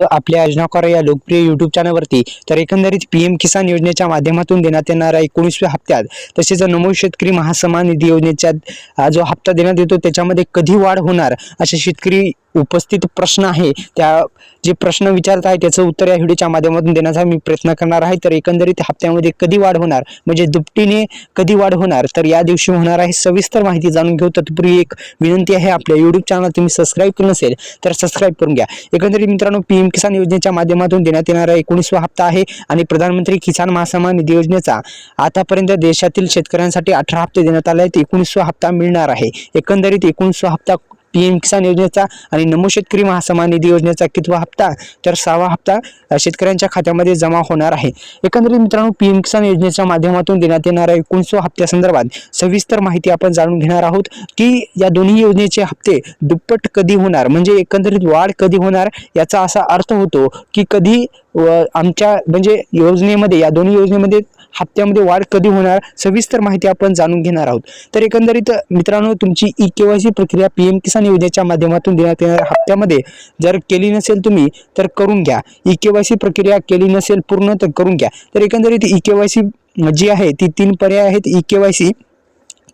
आपल्या योजनाकार या लोकप्रिय YouTube चॅनलवरती तर एकंदरीत PM किसान योजनेच्या माध्यमातून देण्यात येणाऱ्या 19व्या हप्त्यात तसेच नमो शेतकरी महासन्मान निधी योजनेचा जो हप्ता देण्यात येतो त्याच्यामध्ये कधी वाढ होणार असे शेतकरी उपस्थित प्रश्न आहे त्या जे प्रश्न विचारत आहे त्याचं उत्तर या व्हिडिओच्या माध्यमातून देण्याचा मी प्रयत्न करणार आहे। तर एकंदरीत हप्त्यामध्ये कधी वाढ होणार म्हणजे दुपटीने कधी वाढ होणार तर या दिवशी होणार आहे सविस्तर माहिती जाणून घेऊ। तत्पूर्वी एक विनंती आहे, आपल्या YouTube चॅनल तुम्ही सबस्क्राइब केलं नसेल तर सबस्क्राइब करून घ्या। एकंदरीत मित्रांनो PM किसान योजनेच्या माध्यमातून देण्यात येणारा 19वा हप्ता आहे आणि प्रधानमंत्री किसान महासन्मान निधी योजनेचा आतापर्यंत देशातील शेतकऱ्यांसाठी 18 हप्ते देण्यात आले आहेत। 19वा हप्ता मिळणार आहे। एकंदरीत 19वा हप्ता PM किसान योजनेचा आणि नमो शेतकरी महासन्मान निधी योजनेचा कितवा हप्ता तर 6वा हप्ता शेतकऱ्यांच्या खात्यामध्ये जमा होणार आहे। एकंदरीत मित्रांनो PM किसान योजनेच्या माध्यमातून देण्यात येणाऱ्या 19व्या हप्त्यासंदर्भात सविस्तर माहिती आपण जाणून घेणार आहोत की या दोन्ही योजनेचे हप्ते दुप्पट कधी होणार म्हणजे एकंदरीत वाढ कधी होणार याचा असा अर्थ होतो की कधी आमच्या म्हणजे योजनेमध्ये या दोन्ही योजनेमध्ये हप्त्यामध्ये वाढ कधी होणार सविस्तर माहिती आपण जाणून घेणार आहोत। तर एकंदरीत मित्रांनो तुमची KYC प्रक्रिया PM किसान योजनेच्या माध्यमातून देण्यात येणाऱ्या हप्त्यामध्ये जर केली नसेल तुम्ही तर करून घ्या। KYC प्रक्रिया केली नसेल पूर्ण तर करून घ्या। तर एकंदरीत KYC जी आहे ती 3 पर्याय आहेत। KYC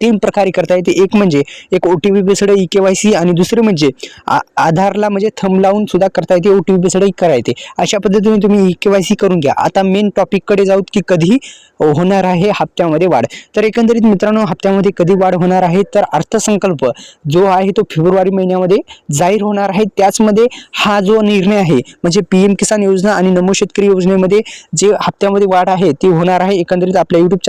3 प्रकारे करता येते। एक म्हणजे एक OTP बेस्ड KYC आणि दुसरे म्हणजे आधारला म्हणजे थंब लावून सुद्धा करता येते, OTP बेस्ड करायचे। अशा पद्धतीने तुम्ही KYC करून घ्या। आता मेन टॉपिक कडे जाऊत की कधी होणार आहे हप्त्यामध्ये वाढ। तर एकंदरीत मित्रांनो हप्त्यामध्ये कधी वाढ होणार आहे तर अर्थसंकल्प जो आहे तो फेब्रुवारी महिन्यामध्ये जाहीर होणार आहे। त्याचमध्ये हा जो निर्णय आहे म्हणजे PM किसान योजना आणि नमो शेतकरी योजनेमध्ये जे हप्त्यामध्ये वाढ आहे ती होणार आहे। एकंदरीत आपल्या YouTube